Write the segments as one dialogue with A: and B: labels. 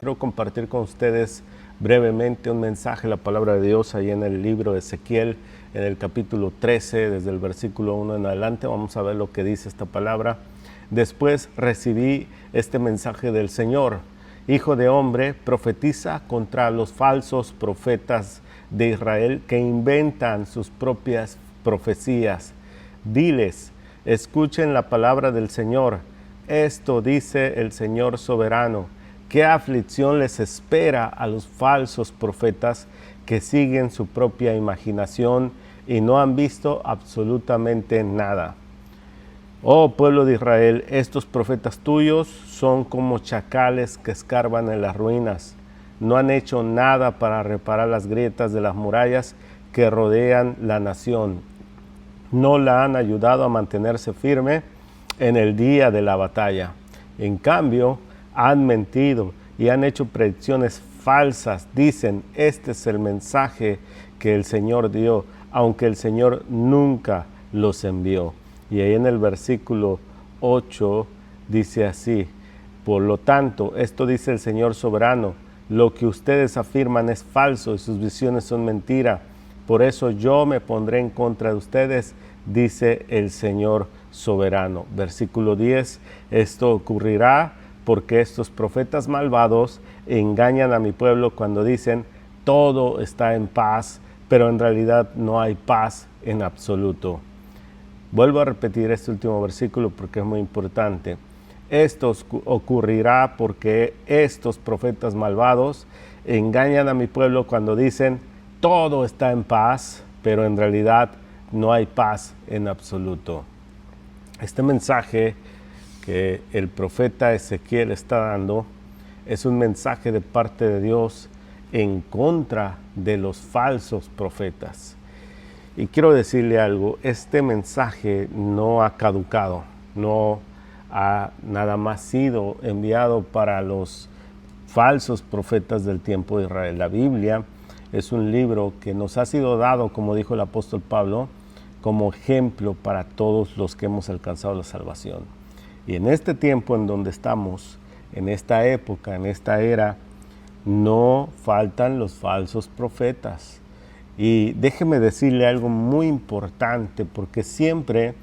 A: quiero compartir con ustedes brevemente un mensaje, la palabra de Dios ahí en el libro de Ezequiel, en el capítulo 13, desde el versículo 1 en adelante. Vamos a ver lo que dice esta palabra. Después recibí este mensaje del Señor: Hijo de hombre, profetiza contra los falsos profetas de Israel que inventan sus propias profecías. Diles: escuchen la palabra del Señor. Esto dice el Señor soberano: ¿qué aflicción les espera a los falsos profetas que siguen su propia imaginación y no han visto absolutamente nada? Oh pueblo de Israel, estos profetas tuyos son como chacales que escarban en las ruinas. No han hecho nada para reparar las grietas de las murallas que rodean la nación. No la han ayudado a mantenerse firme en el día de la batalla. En cambio, han mentido y han hecho predicciones falsas. Dicen: este es el mensaje que el Señor dio, aunque el Señor nunca los envió. Y ahí en el versículo 8 dice así: por lo tanto, esto dice el Señor soberano, lo que ustedes afirman es falso y sus visiones son mentira. Por eso yo me pondré en contra de ustedes, dice el Señor soberano. Versículo 10, esto ocurrirá porque estos profetas malvados engañan a mi pueblo cuando dicen: todo está en paz, pero en realidad no hay paz en absoluto. Vuelvo a repetir este último versículo porque es muy importante. Esto ocurrirá porque estos profetas malvados engañan a mi pueblo cuando dicen: todo está en paz, pero en realidad no hay paz en absoluto. Este mensaje que el profeta Ezequiel está dando es un mensaje de parte de Dios en contra de los falsos profetas. Y quiero decirle algo: este mensaje no ha caducado, no ha nada más sido enviado para los falsos profetas del tiempo de Israel. La Biblia es un libro que nos ha sido dado, como dijo el apóstol Pablo, como ejemplo para todos los que hemos alcanzado la salvación. Y en este tiempo en donde estamos, en esta época, en esta era, no faltan los falsos profetas. Y déjeme decirle algo muy importante, porque siempre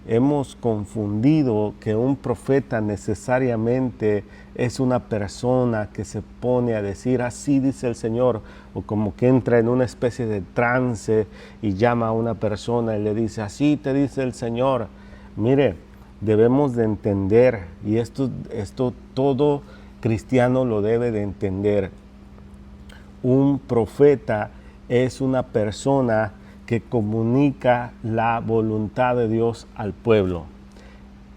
A: hemos confundido que un profeta necesariamente es una persona que se pone a decir: así dice el Señor, o como que entra en una especie de trance y llama a una persona y le dice: así te dice el Señor. Mire, debemos de entender, y esto todo cristiano lo debe de entender: un profeta es una persona que comunica la voluntad de Dios al pueblo.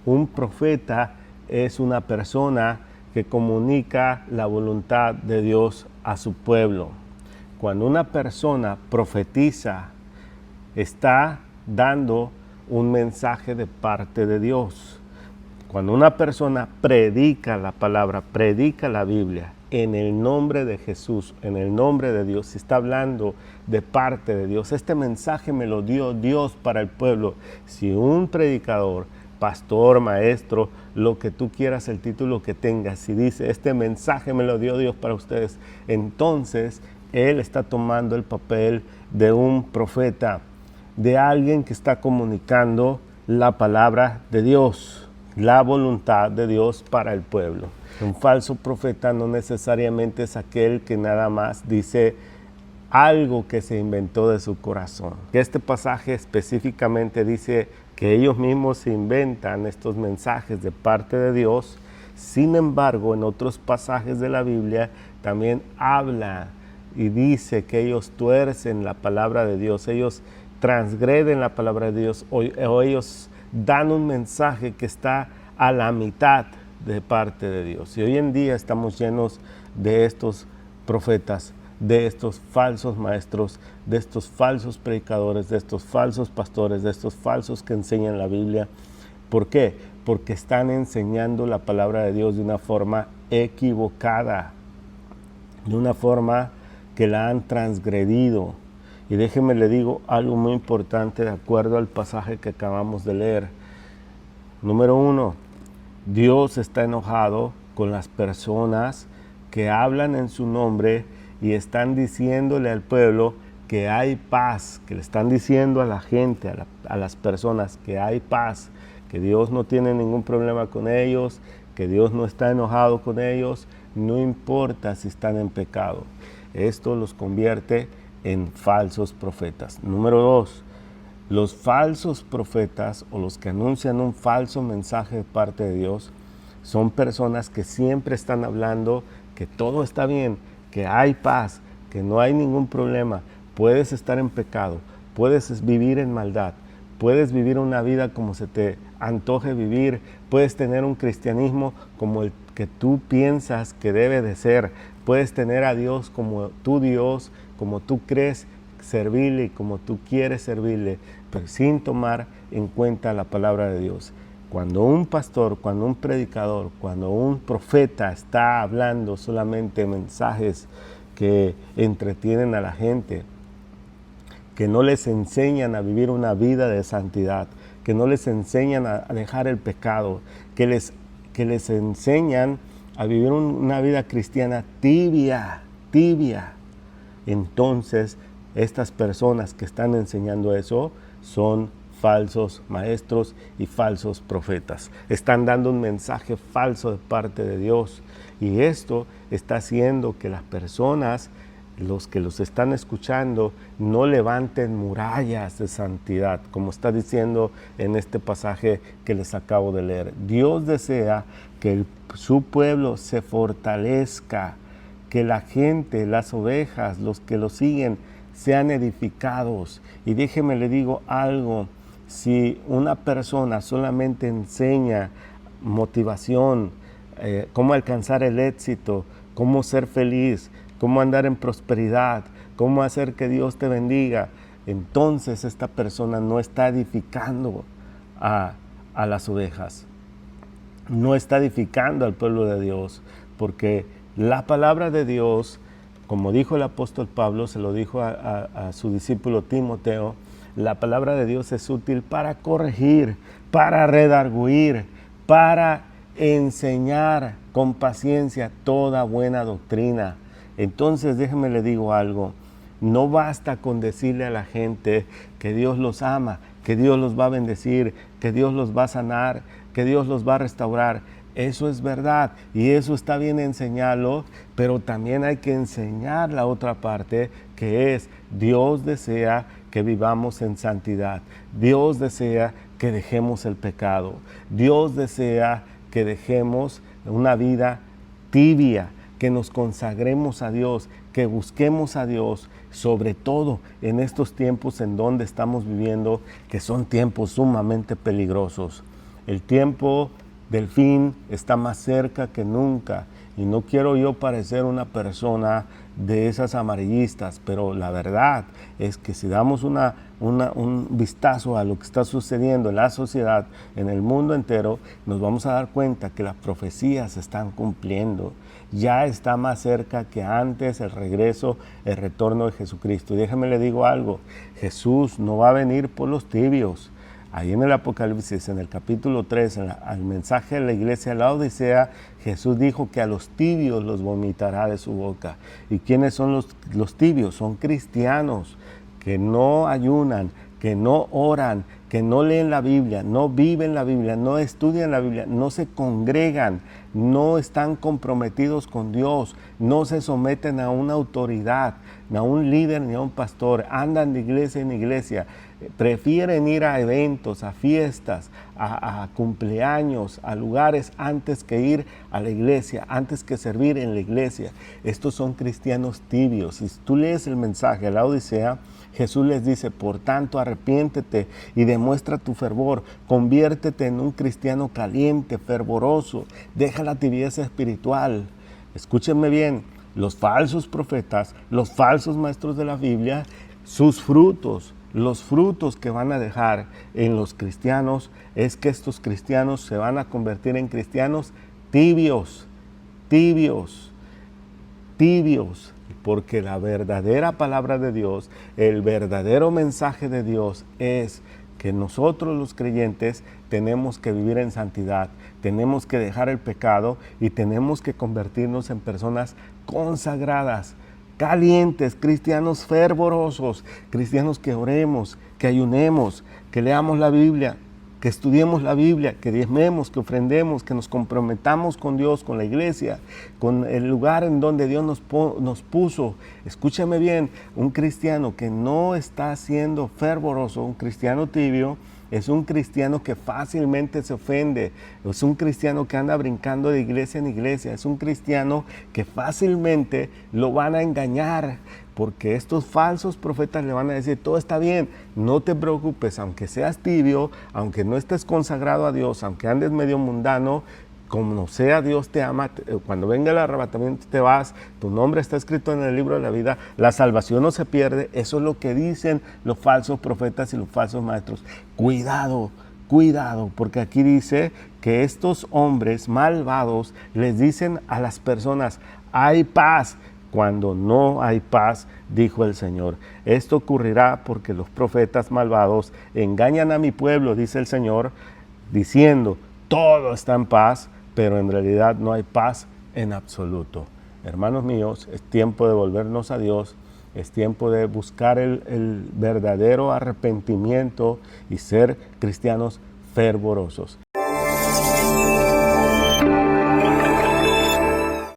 A: Un profeta es una persona que comunica la voluntad de Dios a su pueblo. Cuando una persona profetiza, está dando un mensaje de parte de Dios. Cuando una persona predica la palabra, predica la Biblia, en el nombre de Jesús, en el nombre de Dios, está hablando de parte de Dios. Este mensaje me lo dio Dios para el pueblo. Si un predicador, pastor, maestro, lo que tú quieras, el título que tengas, si dice: este mensaje me lo dio Dios para ustedes, entonces él está tomando el papel de un profeta, de alguien que está comunicando la palabra de Dios, la voluntad de Dios para el pueblo. Un falso profeta no necesariamente es aquel que nada más dice algo que se inventó de su corazón. Este pasaje específicamente dice que ellos mismos se inventan estos mensajes de parte de Dios. Sin embargo, en otros pasajes de la Biblia también habla y dice que ellos tuercen la palabra de Dios, ellos transgreden la palabra de Dios, o ellos dan un mensaje que está a la mitad de parte de Dios. Y hoy en día estamos llenos de estos profetas, de estos falsos maestros, de estos falsos predicadores, de estos falsos pastores, de estos falsos que enseñan la Biblia. ¿Por qué? Porque están enseñando la palabra de Dios de una forma equivocada, de una forma que la han transgredido. Y déjeme le digo algo muy importante de acuerdo al pasaje que acabamos de leer. Número 1, Dios está enojado con las personas que hablan en su nombre y están diciéndole al pueblo que hay paz, que le están diciendo a la gente, a las personas que hay paz, que Dios no tiene ningún problema con ellos, que Dios no está enojado con ellos, no importa si están en pecado. Esto los convierte en falsos profetas. Número 2, los falsos profetas o los que anuncian un falso mensaje de parte de Dios son personas que siempre están hablando que todo está bien, que hay paz, que no hay ningún problema. Puedes estar en pecado, puedes vivir en maldad, puedes vivir una vida como se te antoje vivir, puedes tener un cristianismo como el que tú piensas que debe de ser, puedes tener a Dios como tu Dios, como tú crees servirle y como tú quieres servirle, pero sin tomar en cuenta la palabra de Dios. Cuando un pastor, cuando un predicador, cuando un profeta está hablando solamente mensajes que entretienen a la gente, que no les enseñan a vivir una vida de santidad, que no les enseñan a dejar el pecado, que les enseñan a vivir una vida cristiana tibia, entonces estas personas que están enseñando eso son falsos maestros y falsos profetas. Están dando un mensaje falso de parte de Dios y esto está haciendo que las personas, los que los están escuchando, no levanten murallas de santidad, como está diciendo en este pasaje que les acabo de leer. Dios desea que su pueblo se fortalezca, que la gente, las ovejas, los que lo siguen, sean edificados. Y déjeme le digo algo, si una persona solamente enseña motivación, cómo alcanzar el éxito, cómo ser feliz, cómo andar en prosperidad, cómo hacer que Dios te bendiga, entonces esta persona no está edificando a las ovejas, no está edificando al pueblo de Dios, porque la palabra de Dios, como dijo el apóstol Pablo, se lo dijo a su discípulo Timoteo, la palabra de Dios es útil para corregir, para redarguir, para enseñar con paciencia toda buena doctrina. Entonces déjeme le digo algo, no basta con decirle a la gente que Dios los ama, que Dios los va a bendecir, que Dios los va a sanar, que Dios los va a restaurar. Eso es verdad y eso está bien enseñarlo, pero también hay que enseñar la otra parte, que es Dios desea que vivamos en santidad. Dios desea que dejemos el pecado. Dios desea que dejemos una vida tibia, que nos consagremos a Dios, que busquemos a Dios, sobre todo en estos tiempos en donde estamos viviendo, que son tiempos sumamente peligrosos. El tiempo del fin está más cerca que nunca y no quiero yo parecer una persona de esas amarillistas, pero la verdad es que si damos un vistazo a lo que está sucediendo en la sociedad, en el mundo entero, nos vamos a dar cuenta que las profecías se están cumpliendo. Ya está más cerca que antes el regreso, el retorno de Jesucristo. Y déjame le digo algo, Jesús no va a venir por los tibios. Ahí en el Apocalipsis, en el capítulo 3, al mensaje de la iglesia de la Odisea, Jesús dijo que a los tibios los vomitará de su boca. ¿Y quiénes son los tibios? Son cristianos que no ayunan, que no oran, que no leen la Biblia, no viven la Biblia, no estudian la Biblia, no se congregan, no están comprometidos con Dios, no se someten a una autoridad, ni a un líder ni a un pastor, andan de iglesia en iglesia, prefieren ir a eventos, a fiestas, a cumpleaños, a lugares antes que ir a la iglesia, antes que servir en la iglesia. Estos son cristianos tibios. Si tú lees el mensaje de la Odisea, Jesús les dice, por tanto, arrepiéntete y demuestra tu fervor, conviértete en un cristiano caliente, fervoroso, deja la tibieza espiritual. Escúchenme bien, los falsos profetas, los falsos maestros de la Biblia, sus frutos, los frutos que van a dejar en los cristianos es que estos cristianos se van a convertir en cristianos tibios, porque la verdadera palabra de Dios, el verdadero mensaje de Dios es que nosotros los creyentes tenemos que vivir en santidad, tenemos que dejar el pecado y tenemos que convertirnos en personas consagradas, calientes, cristianos fervorosos, cristianos que oremos, que ayunemos, que leamos la Biblia, que estudiemos la Biblia, que diezmemos, que ofrendemos, que nos comprometamos con Dios, con la iglesia, con el lugar en donde Dios nos puso. Escúchame bien, un cristiano que no está siendo fervoroso, un cristiano tibio, es un cristiano que fácilmente se ofende, es un cristiano que anda brincando de iglesia en iglesia, es un cristiano que fácilmente lo van a engañar, porque estos falsos profetas le van a decir, todo está bien, no te preocupes, aunque seas tibio, aunque no estés consagrado a Dios, aunque andes medio mundano, como sea Dios te ama, cuando venga el arrebatamiento te vas, tu nombre está escrito en el libro de la vida, la salvación no se pierde. Eso es lo que dicen los falsos profetas y los falsos maestros. Cuidado, cuidado, porque aquí dice que estos hombres malvados les dicen a las personas, hay paz, cuando no hay paz, dijo el Señor. Esto ocurrirá porque los profetas malvados engañan a mi pueblo, dice el Señor, diciendo, todo está en paz, pero en realidad no hay paz en absoluto. Hermanos míos, es tiempo de volvernos a Dios, es tiempo de buscar el verdadero arrepentimiento y ser cristianos fervorosos.